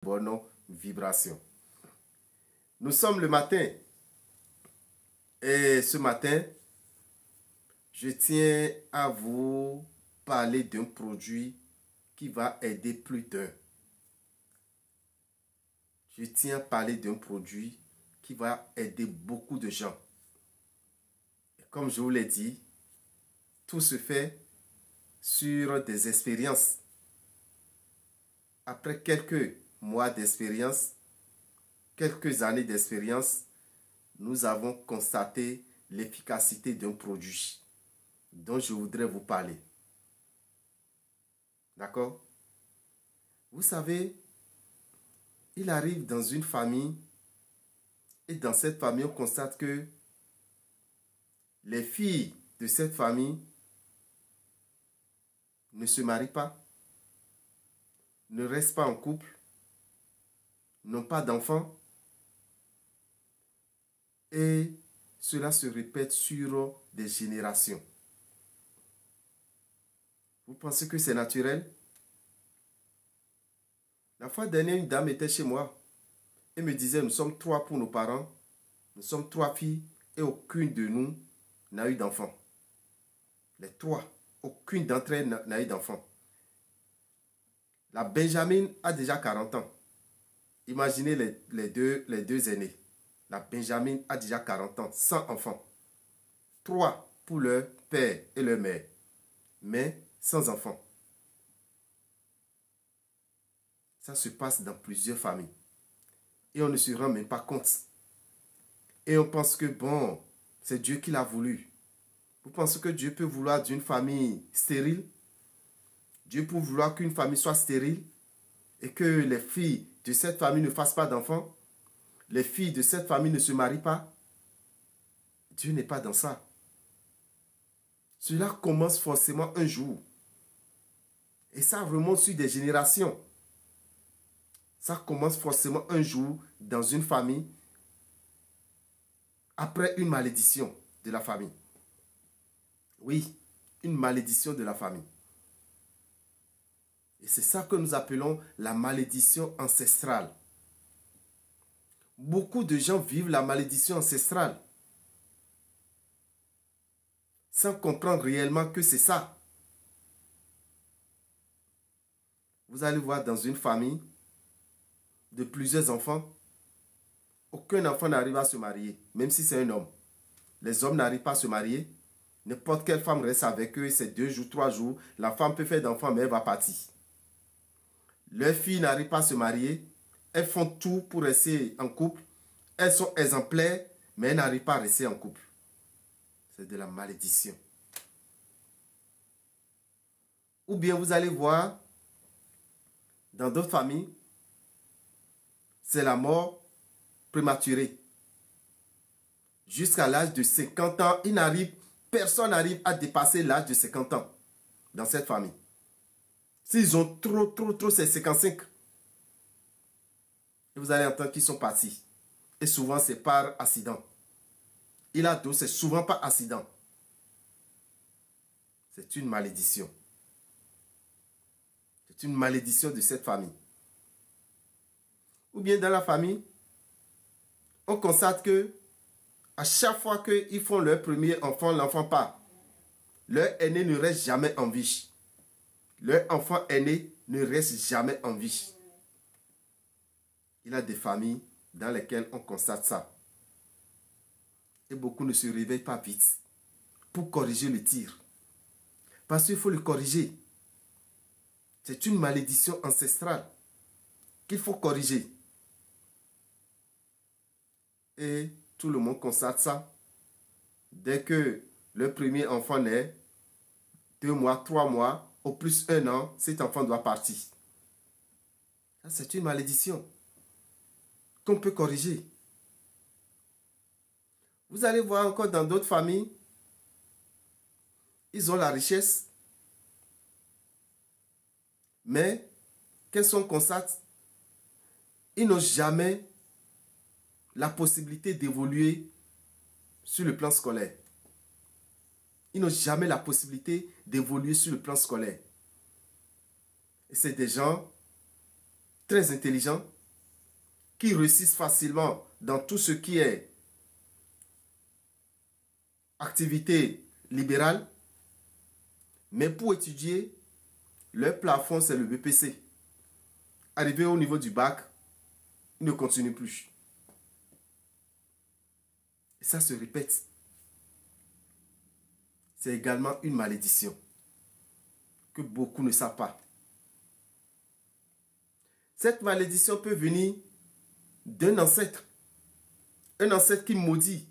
bonne vibration. Nous sommes le matin et ce matin, je tiens à vous parler d'un produit qui va aider plus d'un. Je tiens à parler d'un produit qui va aider beaucoup de gens. Et comme je vous l'ai dit, tout se fait sur des expériences. Après quelques mois d'expérience, quelques années d'expérience, nous avons constaté l'efficacité d'un produit dont je voudrais vous parler. D'accord? Vous savez, il arrive dans une famille et dans cette famille, on constate que les filles de cette famille ne se marient pas, ne restent pas en couple, n'ont pas d'enfants et cela se répète sur des générations. Vous pensez que c'est naturel? La fois dernière, une dame était chez moi et me disait, nous sommes 3 pour nos parents, nous sommes 3 filles et aucune de nous n'a eu d'enfant. Les 3, aucune d'entre elles n'a eu d'enfant. La Benjamin a déjà 40 ans. Imaginez les deux aînés. La Benjamin a déjà 40 ans, sans enfants. 3 pour leur père et leur mère, mais sans enfants. Ça se passe dans plusieurs familles. Et on ne se rend même pas compte. Et on pense que bon, c'est Dieu qui l'a voulu. Vous pensez que Dieu peut vouloir d'une famille stérile? Dieu peut vouloir qu'une famille soit stérile et que les filles de cette famille ne fassent pas d'enfants? Les filles de cette famille ne se marient pas? Dieu n'est pas dans ça. Cela commence forcément un jour. Et ça remonte sur des générations. Ça commence forcément un jour dans une famille après une malédiction de la famille. Oui, une malédiction de la famille. Et c'est ça que nous appelons la malédiction ancestrale. Beaucoup de gens vivent la malédiction ancestrale sans comprendre réellement que c'est ça. Vous allez voir dans une famille de plusieurs enfants, aucun enfant n'arrive à se marier, même si c'est un homme. Les hommes n'arrivent pas à se marier. N'importe quelle femme reste avec eux, c'est 2 jours, 3 jours. La femme peut faire d'enfants, mais elle va partir. Leurs filles n'arrivent pas à se marier. Elles font tout pour rester en couple. Elles sont exemplaires, mais elles n'arrivent pas à rester en couple. C'est de la malédiction. Ou bien vous allez voir, dans d'autres familles, c'est la mort prématurée. Jusqu'à l'âge de 50 ans, personne n'arrive à dépasser l'âge de 50 ans dans cette famille. S'ils ont trop, c'est 55. Et vous allez entendre qu'ils sont partis. Et souvent, c'est par accident. Il a d'autres, c'est souvent par accident. C'est une malédiction. C'est une malédiction de cette famille. Ou bien dans la famille, on constate que à chaque fois qu'ils font leur premier enfant, l'enfant part. Leur aîné ne reste jamais en vie. Leur enfant aîné ne reste jamais en vie. Il y a des familles dans lesquelles on constate ça. Et beaucoup ne se réveillent pas vite pour corriger le tir. Parce qu'il faut le corriger. C'est une malédiction ancestrale qu'il faut corriger. Et tout le monde constate ça. Dès que le premier enfant naît, 2 mois, 3 mois, au plus 1 an, cet enfant doit partir. C'est une malédiction qu'on peut corriger. Vous allez voir encore dans d'autres familles, ils ont la richesse, mais qu'est-ce qu'on constate? Ils n'ont jamais la possibilité d'évoluer sur le plan scolaire. Ils n'ont jamais la possibilité d'évoluer sur le plan scolaire. Et c'est des gens très intelligents, qui réussissent facilement dans tout ce qui est activité libérale, mais pour étudier, leur plafond, c'est le BPC. Arrivé au niveau du bac, ils ne continuent plus. Et ça se répète. C'est également une malédiction que beaucoup ne savent pas. Cette malédiction peut venir d'un ancêtre. Un ancêtre qui maudit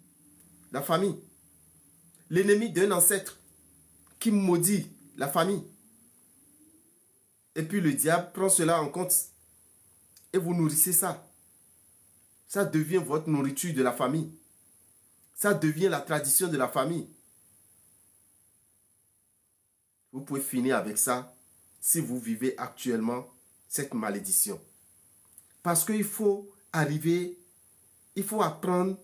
la famille. L'ennemi d'un ancêtre qui maudit la famille. Et puis le diable prend cela en compte. Et vous nourrissez ça. Ça devient votre nourriture de la famille. Ça devient la tradition de la famille. Vous pouvez finir avec ça si vous vivez actuellement cette malédiction. Parce qu'il faut arriver, il faut apprendre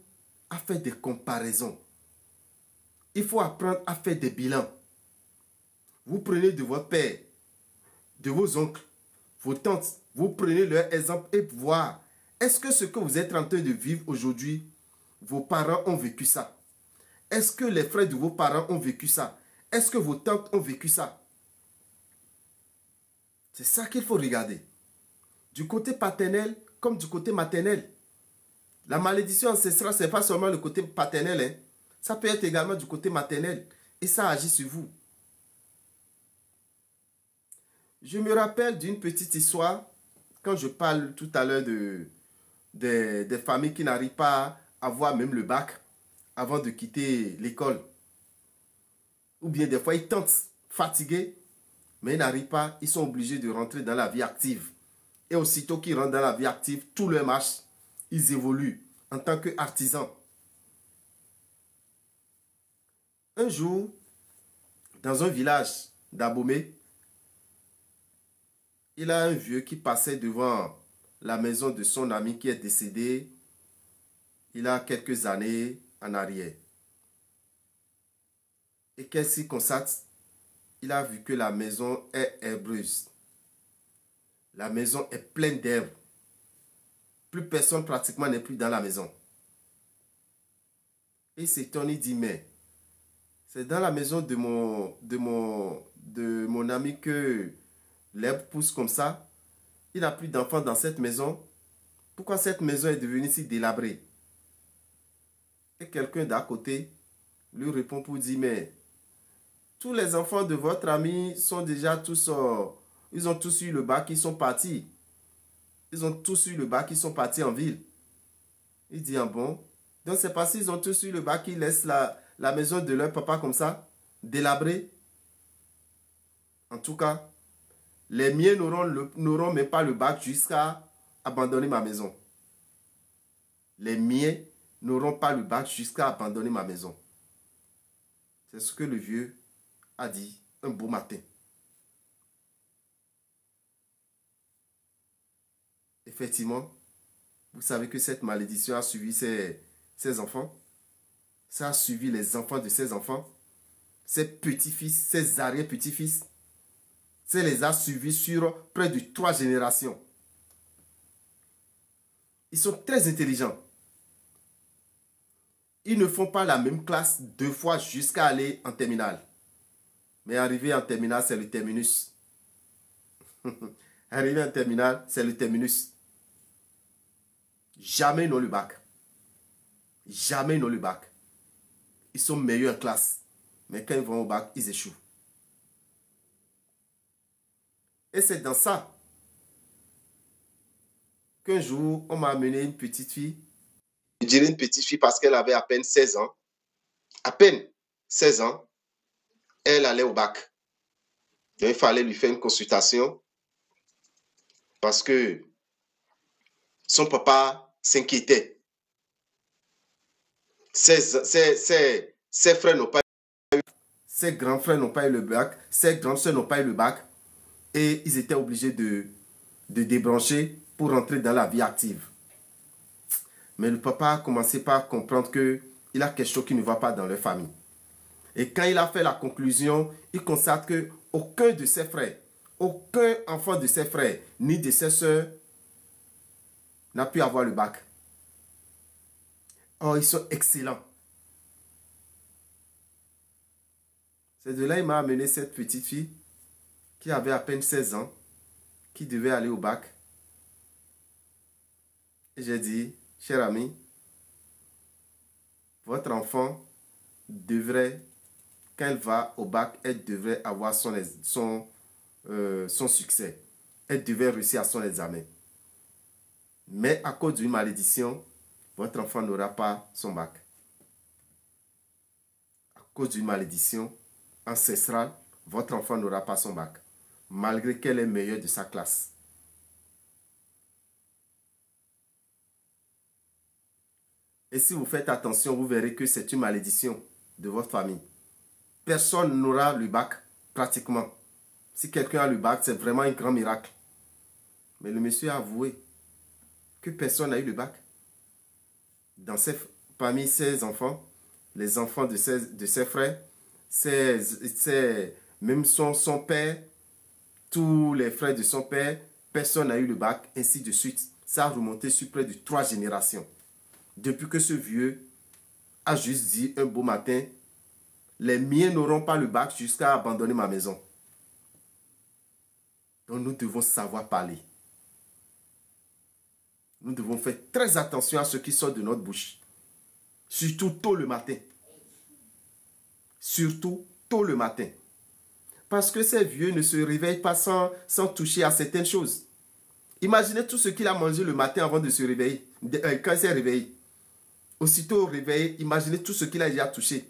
à faire des comparaisons. Il faut apprendre à faire des bilans. Vous prenez de votre père, de vos oncles, vos tantes, vous prenez leur exemple et voir, est-ce que ce que vous êtes en train de vivre aujourd'hui, vos parents ont vécu ça? Est-ce que les frères de vos parents ont vécu ça? Est-ce que vos tantes ont vécu ça? C'est ça qu'il faut regarder. Du côté paternel comme du côté maternel. La malédiction ancestrale, ce n'est pas seulement le côté paternel. Hein. Ça peut être également du côté maternel. Et ça agit sur vous. Je me rappelle d'une petite histoire, quand je parle tout à l'heure des familles qui n'arrivent pas à avoir même le bac avant de quitter l'école. Ou bien des fois, ils tentent, fatigués, mais ils n'arrivent pas, ils sont obligés de rentrer dans la vie active. Et aussitôt qu'ils rentrent dans la vie active, tout leur marche. Ils évoluent en tant qu'artisans. Un jour, dans un village d'Abomey, il y a un vieux qui passait devant la maison de son ami qui est décédé il a quelques années en arrière. Et qu'est-ce qu'il constate? Il a vu que la maison est herbeuse. La maison est pleine d'herbes. Plus personne pratiquement n'est plus dans la maison. Et s'étonne, il dit, mais c'est dans la maison de mon ami que l'herbe pousse comme ça. Il n'a plus d'enfants dans cette maison. Pourquoi cette maison est devenue si délabrée? Et quelqu'un d'à côté lui répond pour dire, mais tous les enfants de votre ami sont déjà tous, ils ont tous eu le bac, ils sont partis. Ils ont tous eu le bac, ils sont partis en ville. Il dit, ah bon? Donc c'est parce qu'ils ont tous eu le bac qu'ils laissent la maison de leur papa comme ça, délabrée. En tout cas, les miens n'auront même pas le bac jusqu'à abandonner ma maison. Les miens n'auront pas le bac jusqu'à abandonner ma maison. C'est ce que le vieux a dit un beau matin. Effectivement, vous savez que cette malédiction a suivi ses enfants. Ça a suivi les enfants de ses enfants, ses petits-fils, ses arrière-petits-fils. Ça les a suivis sur près de 3 générations. Ils sont très intelligents. Ils ne font pas la même classe 2 fois jusqu'à aller en terminale. Mais arriver en terminale, c'est le terminus. Arriver en terminale, c'est le terminus. Jamais ils n'ont le bac. Jamais ils n'ont le bac. Ils sont meilleurs en classe. Mais quand ils vont au bac, ils échouent. Et c'est dans ça qu'un jour, on m'a amené une petite fille. Je dirais une petite fille parce qu'elle avait à peine 16 ans. À peine 16 ans, elle allait au bac. Donc, il fallait lui faire une consultation parce que son papa s'inquiétait. Ses frères n'ont pas eu, ses grands frères n'ont pas eu le bac, ses grandes soeurs n'ont pas eu le bac et ils étaient obligés de débrancher pour rentrer dans la vie active. Mais le papa a commencé par comprendre qu'il a quelque chose qui ne va pas dans leur famille. Et quand il a fait la conclusion, il constate qu'aucun de ses frères, aucun enfant de ses frères, ni de ses soeurs, n'a pu avoir le bac. Oh, ils sont excellents. C'est de là qu'il m'a amené cette petite fille qui avait à peine 16 ans, qui devait aller au bac. Et j'ai dit, cher ami, votre enfant devrait, quand elle va au bac, elle devrait avoir son succès. Elle devait réussir à son examen. Mais à cause d'une malédiction, votre enfant n'aura pas son bac. À cause d'une malédiction ancestrale, votre enfant n'aura pas son bac, malgré qu'elle est meilleure de sa classe. Et si vous faites attention, vous verrez que c'est une malédiction de votre famille. Personne n'aura le bac, pratiquement. Si quelqu'un a le bac, c'est vraiment un grand miracle. Mais le monsieur a avoué que personne n'a eu le bac. Parmi ses enfants, les enfants de ses frères, même son père, tous les frères de son père, personne n'a eu le bac, ainsi de suite. Ça a remonté sur près de 3 générations. Depuis que ce vieux a juste dit un beau matin, les miens n'auront pas le bac jusqu'à abandonner ma maison. Donc nous devons savoir parler. Nous devons faire très attention à ce qui sort de notre bouche. Surtout tôt le matin. Surtout tôt le matin. Parce que ces vieux ne se réveillent pas sans toucher à certaines choses. Imaginez tout ce qu'il a mangé le matin avant de se réveiller. Quand il s'est réveillé. Aussitôt réveillé, imaginez tout ce qu'il a déjà touché.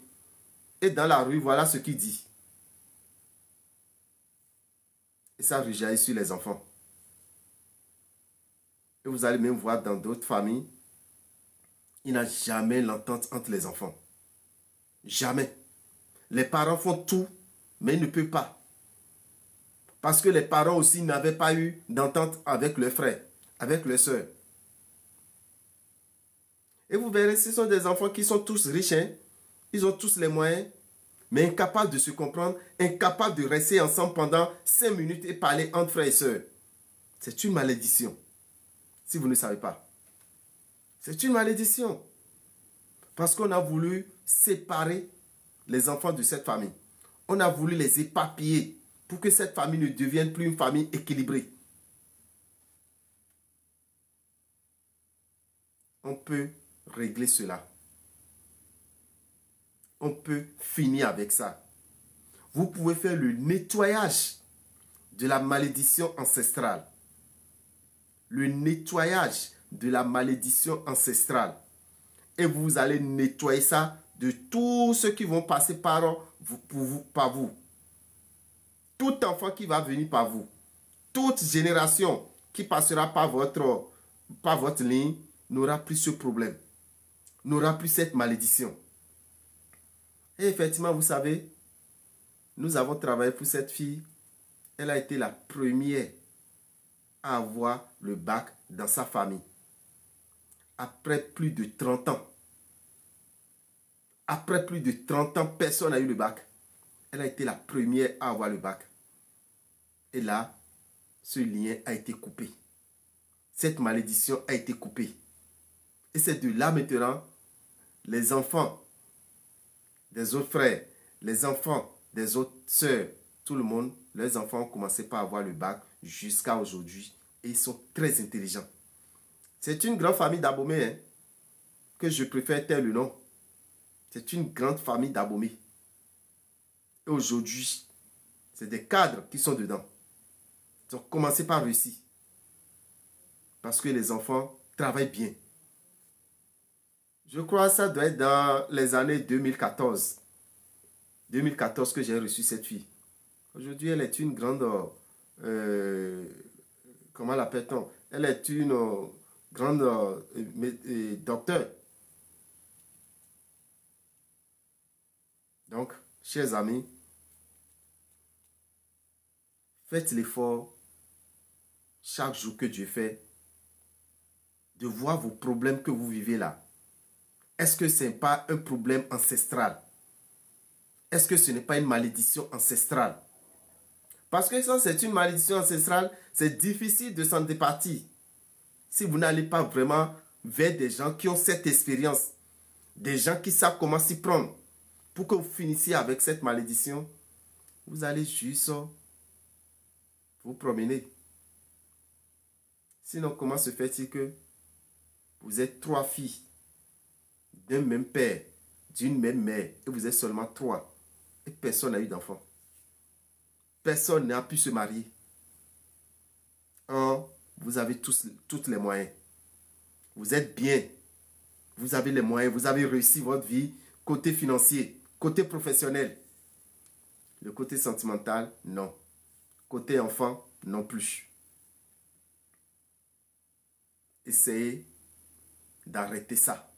Et dans la rue, voilà ce qu'il dit. Et ça rejaillit sur les enfants. Et vous allez même voir dans d'autres familles, il n'y a jamais l'entente entre les enfants. Jamais. Les parents font tout, mais ils ne peuvent pas. Parce que les parents aussi n'avaient pas eu d'entente avec leurs frères, avec leurs sœurs. Et vous verrez, ce sont des enfants qui sont tous riches, hein? Ils ont tous les moyens, mais incapables de se comprendre, incapables de rester ensemble pendant 5 minutes et parler entre frères et sœurs. C'est une malédiction, si vous ne savez pas. C'est une malédiction. Parce qu'on a voulu séparer les enfants de cette famille. On a voulu les éparpiller pour que cette famille ne devienne plus une famille équilibrée. On peut régler cela. On peut finir avec ça. Vous pouvez faire le nettoyage de la malédiction ancestrale. Le nettoyage de la malédiction ancestrale. Et vous allez nettoyer ça de tous ceux qui vont passer par vous. Tout enfant qui va venir par vous. Toute génération qui passera par votre ligne n'aura plus ce problème. N'aura plus cette malédiction. Et effectivement, vous savez, nous avons travaillé pour cette fille. Elle a été la première à avoir le bac dans sa famille. Après plus de 30 ans. Après plus de 30 ans, personne n'a eu le bac. Elle a été la première à avoir le bac. Et là, ce lien a été coupé. Cette malédiction a été coupée. Et c'est de là maintenant, les enfants des autres frères, les enfants des autres sœurs, tout le monde, leurs enfants ont commencé par avoir le bac jusqu'à aujourd'hui. Et ils sont très intelligents. C'est une grande famille d'Abomey, hein, que je préfère taire le nom. C'est une grande famille d'Abomey. Et aujourd'hui, c'est des cadres qui sont dedans. Ils ont commencé par réussir. Parce que les enfants travaillent bien. Je crois que ça doit être dans les années 2014. 2014 que j'ai reçu cette fille. Aujourd'hui, elle est une grande... comment l'appelle-t-on? Elle est une grande docteur. Donc, chers amis, faites l'effort chaque jour que Dieu fait de voir vos problèmes que vous vivez là. Est-ce que ce n'est pas un problème ancestral? Est-ce que ce n'est pas une malédiction ancestrale? Parce que ça, c'est une malédiction ancestrale, c'est difficile de s'en départir. si vous n'allez pas vraiment vers des gens qui ont cette expérience, des gens qui savent comment s'y prendre, pour que vous finissiez avec cette malédiction, vous allez juste vous promener. Sinon, comment se fait-il que vous êtes 3 filles d'un même père, d'une même mère, et vous êtes seulement 3, et personne n'a eu d'enfant? Personne n'a pu se marier. Or, vous avez tous les moyens. Vous êtes bien. Vous avez les moyens. Vous avez réussi votre vie côté financier, côté professionnel. Le côté sentimental, non. Côté enfant, non plus. Essayez d'arrêter ça.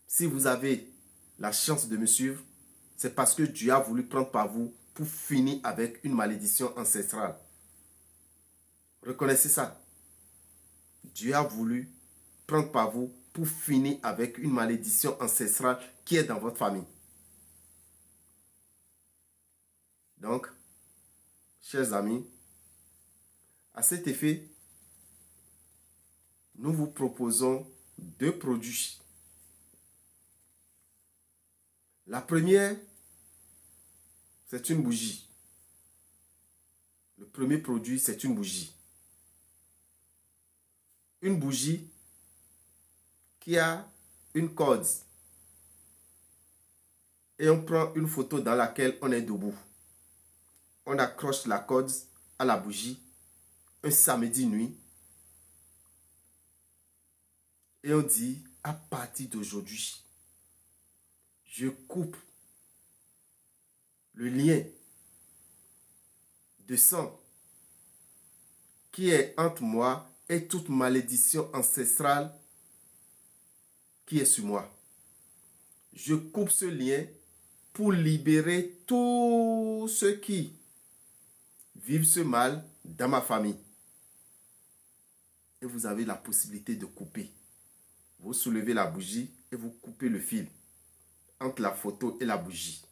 Si vous avez la chance de me suivre, c'est parce que Dieu a voulu prendre par vous pour finir avec une malédiction ancestrale. Reconnaissez ça. Dieu a voulu prendre par vous pour finir avec une malédiction ancestrale qui est dans votre famille. Donc, chers amis, à cet effet, nous vous proposons 2 produits. La première, c'est une bougie. Le premier produit, c'est une bougie. Une bougie qui a une corde. Et on prend une photo dans laquelle on est debout. On accroche la corde à la bougie un samedi nuit. Et on dit, à partir d'aujourd'hui, je coupe le lien de sang qui est entre moi et toute malédiction ancestrale qui est sur moi. Je coupe ce lien pour libérer tous ceux qui vivent ce mal dans ma famille. Et vous avez la possibilité de couper. Vous soulevez la bougie et vous coupez le fil entre la photo et la bougie.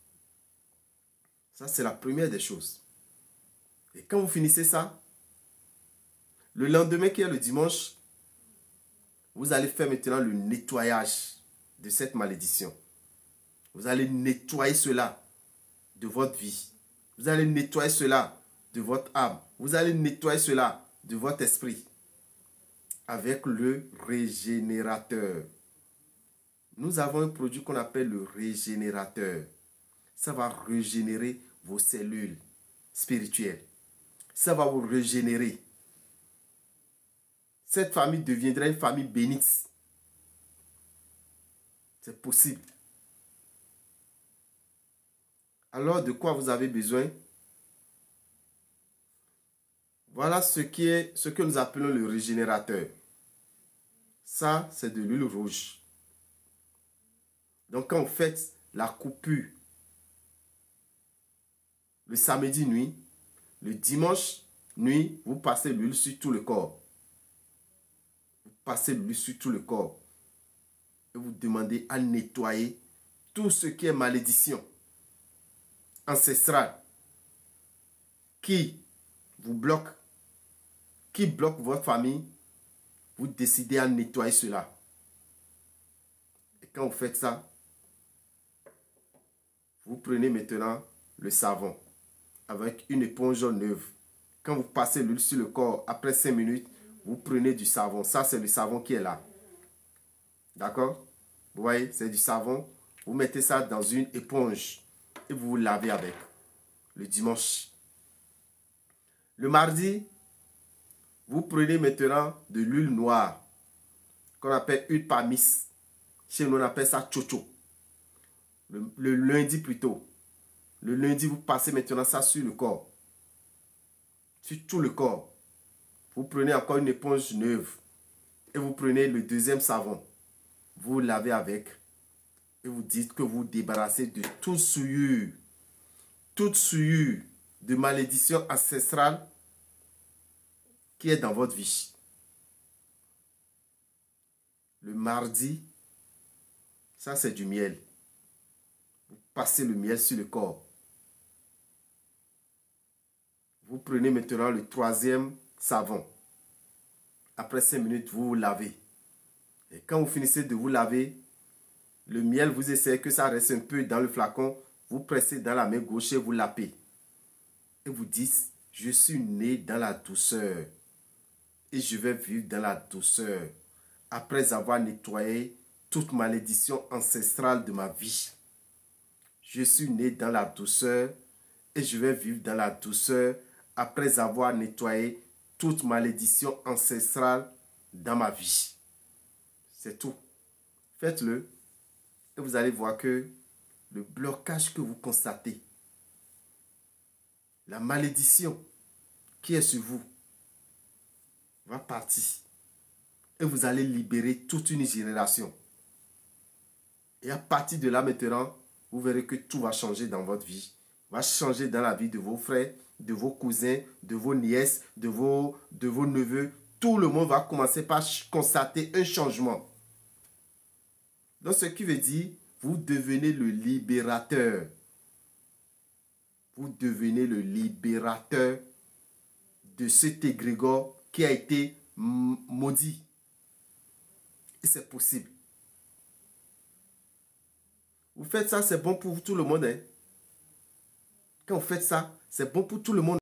Ça, c'est la première des choses. Et quand vous finissez ça, le lendemain qui est le dimanche, vous allez faire maintenant le nettoyage de cette malédiction. Vous allez nettoyer cela de votre vie. Vous allez nettoyer cela de votre âme. Vous allez nettoyer cela de votre esprit avec le régénérateur. Nous avons un produit qu'on appelle le régénérateur. Ça va régénérer vos cellules spirituelles. Ça va vous régénérer. Cette famille deviendra une famille bénite. C'est possible. Alors, de quoi vous avez besoin? Voilà ce que nous appelons le régénérateur. Ça, c'est de l'huile rouge. Donc, quand vous faites la coupure le samedi nuit, le dimanche nuit, vous passez l'huile sur tout le corps. Vous passez l'huile sur tout le corps. Et vous demandez à nettoyer tout ce qui est malédiction ancestrale qui vous bloque, qui bloque votre famille. Vous décidez à nettoyer cela. Et quand vous faites ça, vous prenez maintenant le savon avec une éponge neuve. Quand vous passez l'huile sur le corps, après 5 minutes, vous prenez du savon. Ça, c'est le savon qui est là. D'accord? Vous voyez, c'est du savon. Vous mettez ça dans une éponge et vous vous lavez avec. Le dimanche. Le mardi, vous prenez maintenant de l'huile noire qu'on appelle huile parmis. Chez nous, on appelle ça chocho. Le lundi plutôt. Le lundi, vous passez maintenant ça sur le corps. Sur tout le corps. Vous prenez encore une éponge neuve. Et vous prenez le deuxième savon. Vous lavez avec. Et vous dites que vous débarrassez de toute souillure. Toute souillure de malédiction ancestrale qui est dans votre vie. Le mardi, ça c'est du miel. Vous passez le miel sur le corps. Vous prenez maintenant le troisième savon. Après 5 minutes, vous vous lavez. Et quand vous finissez de vous laver, le miel, vous essayez que ça reste un peu dans le flacon. Vous pressez dans la main gauche et vous lapez. Et vous dites, je suis né dans la douceur. Et je vais vivre dans la douceur. Après avoir nettoyé toute malédiction ancestrale de ma vie. Je suis né dans la douceur. Et je vais vivre dans la douceur. Après avoir nettoyé toute malédiction ancestrale dans ma vie. C'est tout. Faites-le. Et vous allez voir que le blocage que vous constatez, la malédiction qui est sur vous, va partir. Et vous allez libérer toute une génération. Et à partir de là maintenant, vous verrez que tout va changer dans votre vie. Va changer dans la vie de vos frères, de vos cousins, de vos nièces, de vos neveux. Tout le monde va commencer par constater un changement. Donc ce qui veut dire, vous devenez le libérateur. Vous devenez le libérateur de cet égrégore qui a été maudit. Et c'est possible. Vous faites ça, c'est bon pour tout le monde. Hein? Quand vous faites ça, c'est bon pour tout le monde.